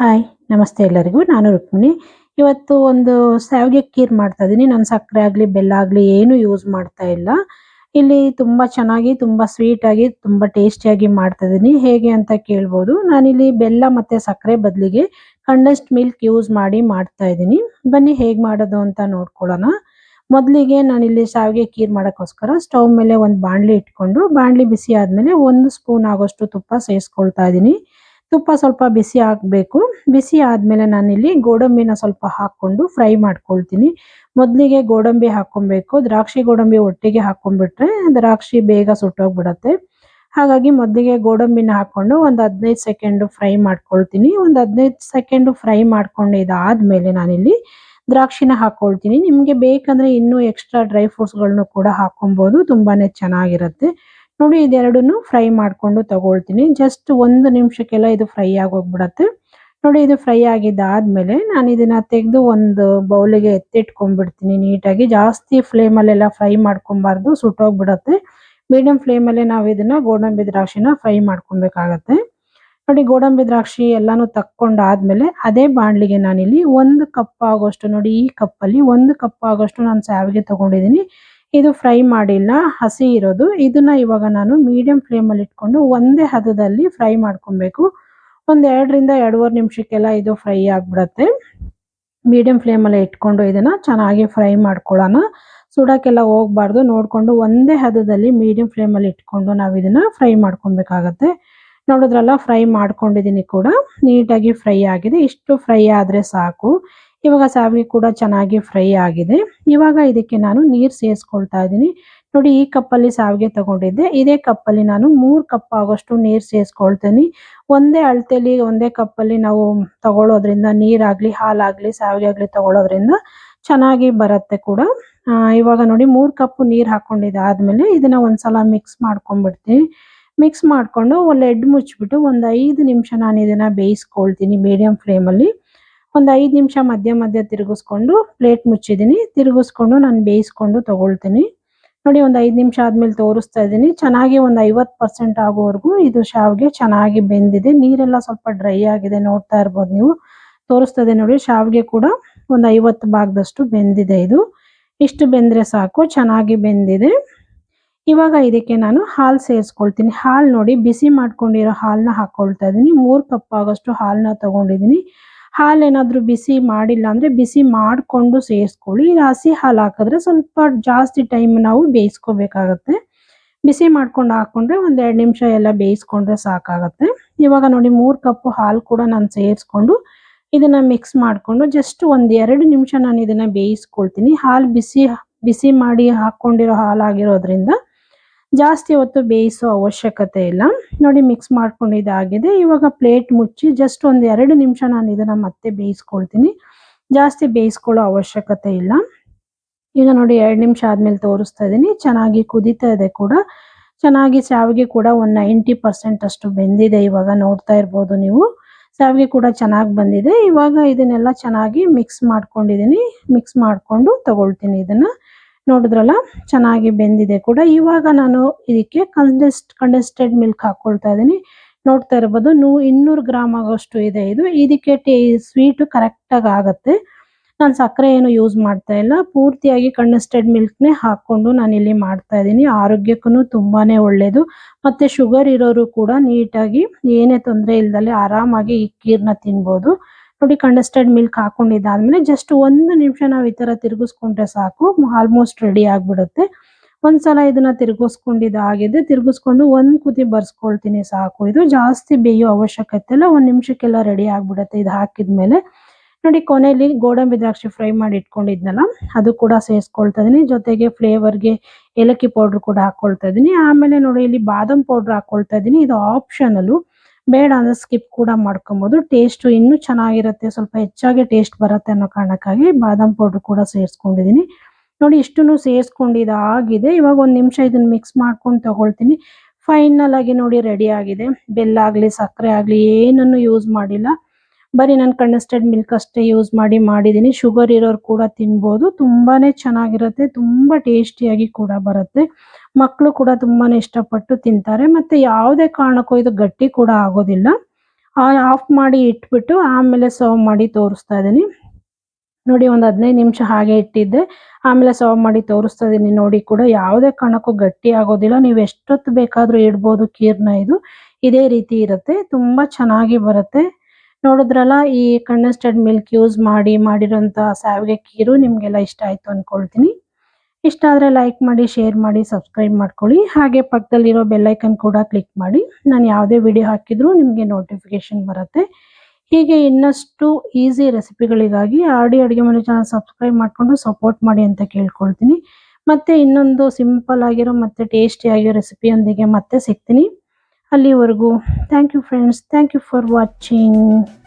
Hi ನಮಸ್ತೆ ಎಲ್ಲರಿಗೂ. ನಾನು ರುಕ್ಮಿಣಿ. ಇವತ್ತು ಒಂದು ಶಾವಿಗೆ ಖೀರ್ ಮಾಡ್ತಾ ಇದ್ದೀನಿ. ನಾನು ಸಕ್ಕರೆ ಆಗಲಿ ಬೆಲ್ಲ ಆಗಲಿ ಏನು ಯೂಸ್ ಮಾಡ್ತಾ ಇಲ್ಲ. ಇಲ್ಲಿ ತುಂಬ ಚೆನ್ನಾಗಿ ತುಂಬ ಸ್ವೀಟ್ ಆಗಿ ತುಂಬ ಟೇಸ್ಟಿಯಾಗಿ ಮಾಡ್ತಾ ಇದ್ದೀನಿ. ಹೇಗೆ ಅಂತ ಕೇಳ್ಬೋದು. ನಾನಿಲ್ಲಿ ಬೆಲ್ಲ ಮತ್ತು ಸಕ್ಕರೆ ಬದಲಿಗೆ ಕಂಡೆನ್ಸ್ಡ್ ಮಿಲ್ಕ್ ಯೂಸ್ ಮಾಡಿ ಮಾಡ್ತಾ ಇದ್ದೀನಿ. ಬನ್ನಿ ಹೇಗೆ ಮಾಡೋದು ಅಂತ ನೋಡ್ಕೊಳ್ಳೋಣ. ಮೊದಲಿಗೆ ನಾನಿಲ್ಲಿ ಶಾವಿಗೆ ಖೀರ್ ಮಾಡೋಕ್ಕೋಸ್ಕರ ಸ್ಟವ್ ಮೇಲೆ ಒಂದು ಬಾಣಲಿ ಇಟ್ಕೊಂಡು ಬಾಣಲಿ ಬಿಸಿ ಆದಮೇಲೆ 1 ಸ್ಪೂನ್ ಆಗೋಷ್ಟು ತುಪ್ಪ ಸೇರಿಸ್ಕೊಳ್ತಾ ಇದ್ದೀನಿ. ತುಪ್ಪ ಸ್ವಲ್ಪ ಬಿಸಿ ಆಗಬೇಕು. ಬಿಸಿ ಆದಮೇಲೆ ನಾನಿಲ್ಲಿ ಗೋಡಂಬಿನ ಸ್ವಲ್ಪ ಹಾಕ್ಕೊಂಡು ಫ್ರೈ ಮಾಡ್ಕೊಳ್ತೀನಿ. ಮೊದಲಿಗೆ ಗೋಡಂಬಿ ಹಾಕ್ಕೊಬೇಕು. ದ್ರಾಕ್ಷಿ ಗೋಡಂಬಿ ಒಟ್ಟಿಗೆ ಹಾಕ್ಕೊಂಡ್ಬಿಟ್ರೆ ದ್ರಾಕ್ಷಿ ಬೇಗ ಸುಟ್ಟೋಗ್ಬಿಡತ್ತೆ. ಹಾಗಾಗಿ ಮೊದಲಿಗೆ ಗೋಡಂಬಿನ ಹಾಕ್ಕೊಂಡು ಒಂದು 15 ಸೆಕೆಂಡು ಫ್ರೈ ಮಾಡ್ಕೊಳ್ತೀನಿ. ಒಂದು 15 ಸೆಕೆಂಡು ಫ್ರೈ ಮಾಡ್ಕೊಂಡು ಇದಾದ್ಮೇಲೆ ನಾನಿಲ್ಲಿ ದ್ರಾಕ್ಷಿನ ಹಾಕ್ಕೊಳ್ತೀನಿ. ನಿಮಗೆ ಬೇಕಂದ್ರೆ ಇನ್ನೂ ಎಕ್ಸ್ಟ್ರಾ ಡ್ರೈ ಫ್ರೂಟ್ಸ್‌ಗಳನ್ನು ಕೂಡ ಹಾಕ್ಕೊಬೋದು. ತುಂಬಾನೇ ಚೆನ್ನಾಗಿರುತ್ತೆ. ನೋಡಿ ಇದೆರಡನ್ನೂ ಫ್ರೈ ಮಾಡ್ಕೊಂಡು ತಗೊಳ್ತೀನಿ. ಜಸ್ಟ್ 1 ನಿಮಿಷಕ್ಕೆಲ್ಲ ಇದು ಫ್ರೈ ಆಗೋಗ್ಬಿಡತ್ತೆ. ನೋಡಿ ಇದು ಫ್ರೈ ಆಗಿದ್ದಾದ್ಮೇಲೆ ನಾನು ಇದನ್ನ ತೆಗೆದು ಒಂದು ಬೌಲಿಗೆ ಎತ್ತಿಟ್ಕೊಂಡ್ಬಿಡ್ತೀನಿ ನೀಟಾಗಿ. ಜಾಸ್ತಿ ಫ್ಲೇಮಲ್ಲೆಲ್ಲ ಫ್ರೈ ಮಾಡ್ಕೊಬಾರ್ದು, ಸುಟ್ಟೋಗ್ಬಿಡತ್ತೆ. ಮೀಡಿಯಂ ಫ್ಲೇಮಲ್ಲೇ ನಾವು ಇದನ್ನ ಗೋಡಂಬಿ ದ್ರಾಕ್ಷಿನ ಫ್ರೈ ಮಾಡ್ಕೊಬೇಕಾಗತ್ತೆ. ನೋಡಿ ಗೋಡಂಬಿ ದ್ರಾಕ್ಷಿ ಎಲ್ಲಾನು ತಕ್ಕೊಂಡಾದ್ಮೇಲೆ ಅದೇ ಬಾಣಲಿಗೆ ನಾನಿಲ್ಲಿ 1 ಕಪ್ ಆಗೋಷ್ಟು, ನೋಡಿ ಈ ಕಪ್ಪಲ್ಲಿ 1 ಕಪ್ ಆಗೋಷ್ಟು ನಾನು ಶಾವಿಗೆ ತಗೊಂಡಿದ್ದೀನಿ. ಇದು ಫ್ರೈ ಮಾಡಿಲ್ಲ, ಹಸಿ ಇರೋದು. ಇದನ್ನ ಇವಾಗ ನಾನು ಮೀಡಿಯಂ ಫ್ಲೇಮಲ್ಲಿ ಇಟ್ಕೊಂಡು ಒಂದೇ ಹದದಲ್ಲಿ ಫ್ರೈ ಮಾಡ್ಕೊಬೇಕು. ಒಂದು 2 ರಿಂದ 2.5 ನಿಮಿಷಕ್ಕೆಲ್ಲ ಇದು ಫ್ರೈ ಆಗ್ಬಿಡತ್ತೆ. ಮೀಡಿಯಂ ಫ್ಲೇಮಲ್ಲೇ ಇಟ್ಕೊಂಡು ಇದನ್ನ ಚೆನ್ನಾಗಿ ಫ್ರೈ ಮಾಡ್ಕೊಳ್ಳೋಣ. ಸುಡಕ್ಕೆಲ್ಲ ಹೋಗ್ಬಾರ್ದು. ನೋಡ್ಕೊಂಡು ಒಂದೇ ಹದದಲ್ಲಿ ಮೀಡಿಯಂ ಫ್ಲೇಮಲ್ಲಿ ಇಟ್ಕೊಂಡು ನಾವು ಇದನ್ನ ಫ್ರೈ ಮಾಡ್ಕೊಬೇಕಾಗತ್ತೆ. ನೋಡಿದ್ರಲ್ಲ, ಫ್ರೈ ಮಾಡ್ಕೊಂಡಿದ್ದೀನಿ ಕೂಡ. ನೀಟಾಗಿ ಫ್ರೈ ಆಗಿದೆ. ಇಷ್ಟು ಫ್ರೈ ಆದರೆ ಸಾಕು. ಇವಾಗ ಶಾವಿಗೆ ಕೂಡ ಚೆನ್ನಾಗಿ ಫ್ರೈ ಆಗಿದೆ. ಇವಾಗ ಇದಕ್ಕೆ ನಾನು ನೀರು ಸೇರಿಸ್ಕೊಳ್ತಾ ಇದ್ದೀನಿ. ನೋಡಿ ಈ ಕಪ್ಪಲ್ಲಿ ಶಾವಿಗೆ ತಗೊಂಡಿದ್ದೆ. ಇದೇ ಕಪ್ಪಲ್ಲಿ ನಾನು 3 ಕಪ್ ಆಗೋಷ್ಟು ನೀರು ಸೇರಿಸ್ಕೊಳ್ತೀನಿ. ಒಂದೇ ಅಳತೆಲಿ ಒಂದೇ ಕಪ್ಪಲ್ಲಿ ನಾವು ತಗೊಳ್ಳೋದ್ರಿಂದ ನೀರಾಗಲಿ ಹಾಲಾಗಲಿ ಶಾವಿಗೆ ಆಗಲಿ ತಗೊಳ್ಳೋದ್ರಿಂದ ಚೆನ್ನಾಗಿ ಬರುತ್ತೆ ಕೂಡ. ಇವಾಗ ನೋಡಿ 3 ಕಪ್ ನೀರು ಹಾಕ್ಕೊಂಡಿದ್ದಾದ್ಮೇಲೆ ಇದನ್ನ ಒಂದ್ಸಲ ಮಿಕ್ಸ್ ಮಾಡ್ಕೊಂಡ್ಬಿಡ್ತೀನಿ. ಮಿಕ್ಸ್ ಮಾಡಿಕೊಂಡು ಲಿಡ್ ಮುಚ್ಚಿಬಿಟ್ಟು ಒಂದು 5 ನಿಮಿಷ ನಾನು ಇದನ್ನ ಬೇಯಿಸ್ಕೊಳ್ತೀನಿ ಮೀಡಿಯಂ ಫ್ಲೇಮಲ್ಲಿ. ಒಂದು 5 ನಿಮಿಷ ಮಧ್ಯ ಮಧ್ಯ ತಿರುಗಿಸ್ಕೊಂಡು ಪ್ಲೇಟ್ ಮುಚ್ಚಿದ್ದೀನಿ. ತಿರುಗಿಸ್ಕೊಂಡು ನಾನು ಬೇಯಿಸ್ಕೊಂಡು ತಗೊಳ್ತೀನಿ. ನೋಡಿ ಒಂದು 5 ನಿಮಿಷ ಆದ್ಮೇಲೆ ತೋರಿಸ್ತಾ ಇದ್ದೀನಿ. ಚೆನ್ನಾಗಿ ಒಂದು 50% ಆಗೋವರೆಗೂ ಇದು ಶಾವಿಗೆ ಚೆನ್ನಾಗಿ ಬೆಂದಿದೆ. ನೀರೆಲ್ಲ ಸ್ವಲ್ಪ ಡ್ರೈ ಆಗಿದೆ, ನೋಡ್ತಾ ಇರ್ಬೋದು ನೀವು. ತೋರಿಸ್ತದೆ ನೋಡಿ, ಶಾವಿಗೆ ಕೂಡ ಒಂದು 50 ಭಾಗದಷ್ಟು ಬೆಂದಿದೆ ಇದು. ಇಷ್ಟು ಬೆಂದರೆ ಸಾಕು, ಚೆನ್ನಾಗಿ ಬೆಂದಿದೆ. ಇವಾಗ ಇದಕ್ಕೆ ನಾನು ಹಾಲು ಸೇರಿಸ್ಕೊಳ್ತೀನಿ. ಹಾಲು ನೋಡಿ ಬಿಸಿ ಮಾಡ್ಕೊಂಡಿರೋ ಹಾಲನ್ನ ಹಾಕ್ಕೊಳ್ತಾ ಇದ್ದೀನಿ. 3 ಕಪ್ ಆಗೋಷ್ಟು ಹಾಲನ್ನ ತಗೊಂಡಿದ್ದೀನಿ. ಹಾಲೇನಾದರೂ ಬಿಸಿ ಮಾಡಿಲ್ಲ ಅಂದರೆ ಬಿಸಿ ಮಾಡಿಕೊಂಡು ಸೇರಿಸ್ಕೊಳ್ಳಿ. ಹಸಿ ಹಾಲು ಹಾಕಿದ್ರೆ ಸ್ವಲ್ಪ ಜಾಸ್ತಿ ಟೈಮ್ ನಾವು ಬೇಯಿಸ್ಕೋಬೇಕಾಗತ್ತೆ. ಬಿಸಿ ಮಾಡ್ಕೊಂಡು ಹಾಕ್ಕೊಂಡ್ರೆ ಒಂದು 2 ನಿಮಿಷ ಎಲ್ಲ ಬೇಯಿಸ್ಕೊಂಡ್ರೆ ಸಾಕಾಗತ್ತೆ. ಇವಾಗ ನೋಡಿ 3 ಕಪ್ ಹಾಲು ಕೂಡ ನಾನು ಸೇರಿಸ್ಕೊಂಡು ಇದನ್ನು ಮಿಕ್ಸ್ ಮಾಡಿಕೊಂಡು ಜಸ್ಟ್ ಒಂದು 2 ನಿಮಿಷ ನಾನು ಇದನ್ನು ಬೇಯಿಸ್ಕೊಳ್ತೀನಿ. ಹಾಲು ಬಿಸಿ ಮಾಡಿ ಹಾಕ್ಕೊಂಡಿರೋ ಹಾಲಾಗಿರೋದ್ರಿಂದ ಜಾಸ್ತಿ ಹೊತ್ತು ಬೇಯಿಸೋ ಅವಶ್ಯಕತೆ ಇಲ್ಲ. ನೋಡಿ ಮಿಕ್ಸ್ ಮಾಡ್ಕೊಂಡಿದ್ದಾಗಿದೆ. ಇವಾಗ ಪ್ಲೇಟ್ ಮುಚ್ಚಿ ಜಸ್ಟ್ ಒಂದು 2 ನಿಮಿಷ ನಾನು ಇದನ್ನು ಮತ್ತೆ ಬೇಯಿಸ್ಕೊಳ್ತೀನಿ. ಜಾಸ್ತಿ ಬೇಯಿಸ್ಕೊಳ್ಳೋ ಅವಶ್ಯಕತೆ ಇಲ್ಲ. ಈಗ ನೋಡಿ 2 ನಿಮಿಷ ಆದಮೇಲೆ ತೋರಿಸ್ತಾ ಇದ್ದೀನಿ. ಚೆನ್ನಾಗಿ ಕುದೀತಾ ಇದೆ ಕೂಡ. ಚೆನ್ನಾಗಿ ಶಾವಿಗೆ ಕೂಡ ಒಂದು 90% ಅಷ್ಟು ಬೆಂದಿದೆ. ಇವಾಗ ನೋಡ್ತಾ ಇರ್ಬೋದು ನೀವು. ಶಾವಿಗೆ ಕೂಡ ಚೆನ್ನಾಗಿ ಬಂದಿದೆ. ಇವಾಗ ಇದನ್ನೆಲ್ಲ ಚೆನ್ನಾಗಿ ಮಿಕ್ಸ್ ಮಾಡ್ಕೊಂಡಿದ್ದೀನಿ. ಮಿಕ್ಸ್ ಮಾಡಿಕೊಂಡು ತಗೊಳ್ತೀನಿ ಇದನ್ನು. ನೋಡಿದ್ರಲ್ಲ, ಚೆನ್ನಾಗಿ ಬೆಂದಿದೆ ಕೂಡ. ಇವಾಗ ನಾನು ಇದಕ್ಕೆ ಕಂಡೆನ್ಸ್ಡ್ ಮಿಲ್ಕ್ ಹಾಕ್ಕೊಳ್ತಾ ಇದ್ದೀನಿ. ನೋಡ್ತಾ ಇರ್ಬೋದು 200 ಗ್ರಾಮ್ ಆಗೋಷ್ಟು ಇದೆ ಇದು. ಇದಕ್ಕೆ ಸ್ವೀಟು ಕರೆಕ್ಟಾಗಿ ಆಗುತ್ತೆ. ನಾನು ಸಕ್ಕರೆ ಏನು ಯೂಸ್ ಮಾಡ್ತಾ ಇಲ್ಲ. ಪೂರ್ತಿಯಾಗಿ ಕಂಡೆನ್ಸ್ಡ್ ಮಿಲ್ಕ್ನೇ ಹಾಕ್ಕೊಂಡು ನಾನಿಲ್ಲಿ ಮಾಡ್ತಾ ಇದ್ದೀನಿ. ಆರೋಗ್ಯಕ್ಕೂ ತುಂಬಾ ಒಳ್ಳೆಯದು. ಮತ್ತು ಶುಗರ್ ಇರೋರು ಕೂಡ ನೀಟಾಗಿ ಏನೇ ತೊಂದರೆ ಇಲ್ದಲೆ ಆರಾಮಾಗಿ ಈ ಖೀರ್ನ ತಿನ್ಬೋದು. ನೋಡಿ ಕಂಡೆನ್ಸ್ಡ್ ಮಿಲ್ಕ್ ಹಾಕ್ಕೊಂಡಿದ್ದಾದ್ಮೇಲೆ ಜಸ್ಟ್ 1 ನಿಮಿಷ ನಾವು ಈ ಥರ ತಿರುಗಿಸ್ಕೊಂಡ್ರೆ ಸಾಕು, ಆಲ್ಮೋಸ್ಟ್ ರೆಡಿ ಆಗಿಬಿಡುತ್ತೆ. ಒಂದ್ಸಲ ಇದನ್ನ ತಿರುಗಿಸ್ಕೊಂಡಿದ್ದಾಗಿದೆ. ತಿರುಗಿಸ್ಕೊಂಡು ಒಂದು ಕುದಿ ಬರ್ಸ್ಕೊಳ್ತೀನಿ ಸಾಕು. ಇದು ಜಾಸ್ತಿ ಬೇಯೋ ಅವಶ್ಯಕತೆ ಇಲ್ಲ. 1 ನಿಮಿಷಕ್ಕೆಲ್ಲ ರೆಡಿ ಆಗಿಬಿಡುತ್ತೆ ಇದು ಹಾಕಿದ್ಮೇಲೆ. ನೋಡಿ ಕೊನೆಯಲ್ಲಿ ಗೋಡಂಬಿ ದ್ರಾಕ್ಷಿ ಫ್ರೈ ಮಾಡಿ ಇಟ್ಕೊಂಡಿದ್ನಲ್ಲ, ಅದು ಕೂಡ ಸೇರಿಸ್ಕೊಳ್ತಾ ಇದ್ದೀನಿ. ಜೊತೆಗೆ ಫ್ಲೇವರ್ಗೆ ಏಲಕ್ಕಿ ಪೌಡ್ರ್ ಕೂಡ ಹಾಕ್ಕೊಳ್ತಾ ಇದ್ದೀನಿ. ಆಮೇಲೆ ನೋಡಿ ಇಲ್ಲಿ ಬಾದಾಮ್ ಪೌಡ್ರ್ ಹಾಕ್ಕೊಳ್ತಾ ಇದ್ದೀನಿ. ಇದು ಆಪ್ಷನಲ್ಲು. ಬೇಡ ಅಂದರೆ ಸ್ಕಿಪ್ ಕೂಡ ಮಾಡ್ಕೊಬೋದು. ಟೇಸ್ಟು ಇನ್ನೂ ಚೆನ್ನಾಗಿರುತ್ತೆ, ಸ್ವಲ್ಪ ಹೆಚ್ಚಾಗಿ ಟೇಸ್ಟ್ ಬರುತ್ತೆ ಅನ್ನೋ ಕಾರಣಕ್ಕಾಗಿ ಬಾದಾಮ್ ಪೌಡ್ರ್ ಕೂಡ ಸೇರಿಸ್ಕೊಂಡಿದ್ದೀನಿ. ನೋಡಿ ಇಷ್ಟನ್ನು ಸೇರಿಸ್ಕೊಂಡಿದ್ದಾಗಿದೆ. ಇವಾಗ 1 ನಿಮಿಷ ಇದನ್ನು ಮಿಕ್ಸ್ ಮಾಡ್ಕೊಂಡು ತಗೊಳ್ತೀನಿ. ಫೈನಲ್ ಆಗಿ ನೋಡಿ ರೆಡಿ ಆಗಿದೆ. ಬೆಲ್ಲ ಆಗಲಿ ಸಕ್ಕರೆ ಆಗಲಿ ಏನನ್ನು ಯೂಸ್ ಮಾಡಿಲ್ಲ. ಬರೀ ನಾನು ಕಂಡೆನ್ಸ್ಡ್ ಮಿಲ್ಕ್ ಅಷ್ಟೇ ಯೂಸ್ ಮಾಡಿ ಮಾಡಿದ್ದೀನಿ. ಶುಗರ್ ಇರೋರು ಕೂಡ ತಿನ್ಬೋದು. ತುಂಬಾ ಚೆನ್ನಾಗಿರುತ್ತೆ, ತುಂಬ ಟೇಸ್ಟಿಯಾಗಿ ಕೂಡ ಬರುತ್ತೆ. ಮಕ್ಕಳು ಕೂಡ ತುಂಬಾ ಇಷ್ಟಪಟ್ಟು ತಿಂತಾರೆ. ಮತ್ತು ಯಾವುದೇ ಕಾರಣಕ್ಕೂ ಇದು ಗಟ್ಟಿ ಕೂಡ ಆಗೋದಿಲ್ಲ. ಆಫ್ ಮಾಡಿ ಇಟ್ಬಿಟ್ಟು ಆಮೇಲೆ ಸರ್ವ್ ಮಾಡಿ ತೋರಿಸ್ತಾ ಇದ್ದೀನಿ. ನೋಡಿ ಒಂದು 15 ನಿಮಿಷ ಹಾಗೆ ಇಟ್ಟಿದ್ದೆ. ಆಮೇಲೆ ಸರ್ವ್ ಮಾಡಿ ತೋರಿಸ್ತಾ ಇದೀನಿ ನೋಡಿ ಕೂಡ ಯಾವುದೇ ಕಾರಣಕ್ಕೂ ಗಟ್ಟಿ ಆಗೋದಿಲ್ಲ. ನೀವು ಎಷ್ಟೊತ್ತು ಬೇಕಾದ್ರೂ ಇಡ್ಬೋದು ಖೀರ್‌ನ ಇದು. ಇದೇ ರೀತಿ ಇರುತ್ತೆ. ತುಂಬಾ ಚೆನ್ನಾಗಿ ಬರುತ್ತೆ. ನೋಡಿದ್ರಲ್ಲ ಈ ಕಂಡೆನ್ಸ್ಡ್ ಮಿಲ್ಕ್ ಯೂಸ್ ಮಾಡಿರೋಂಥ ಶಾವಿಗೆ ಖೀರು ನಿಮಗೆಲ್ಲ ಇಷ್ಟ ಆಯ್ತು ಅನ್ಕೊಳ್ತೀನಿ. ಇಷ್ಟ ಆದರೆ ಲೈಕ್ ಮಾಡಿ, ಶೇರ್ ಮಾಡಿ, ಸಬ್ಸ್ಕ್ರೈಬ್ ಮಾಡ್ಕೊಳ್ಳಿ. ಹಾಗೆ ಪಕ್ಕದಲ್ಲಿರೋ ಬೆಲ್ ಐಕಾನ್ ಕೂಡ ಕ್ಲಿಕ್ ಮಾಡಿ. ನಾನು ಯಾವುದೇ ವಿಡಿಯೋ ಹಾಕಿದ್ರೂ ನಿಮಗೆ ನೋಟಿಫಿಕೇಶನ್ ಬರುತ್ತೆ. ಹೀಗೆ ಇನ್ನಷ್ಟು ಈಸಿ ರೆಸಿಪಿಗಳಿಗಾಗಿ ಆರ್ ಡಿ ಅಡುಗೆ ಮನೆ ಚಾನಲ್ ಸಬ್ಸ್ಕ್ರೈಬ್ ಮಾಡಿಕೊಂಡು ಸಪೋರ್ಟ್ ಮಾಡಿ ಅಂತ ಕೇಳ್ಕೊಳ್ತೀನಿ. ಮತ್ತೆ ಇನ್ನೊಂದು ಸಿಂಪಲ್ ಆಗಿರೋ ಮತ್ತು ಟೇಸ್ಟಿ ಆಗಿರೋ ರೆಸಿಪಿಯೊಂದಿಗೆ ಮತ್ತೆ ಸಿಗ್ತೀನಿ. ಅಲ್ಲಿವರೆಗೂ thank you friends. Thank you for watching.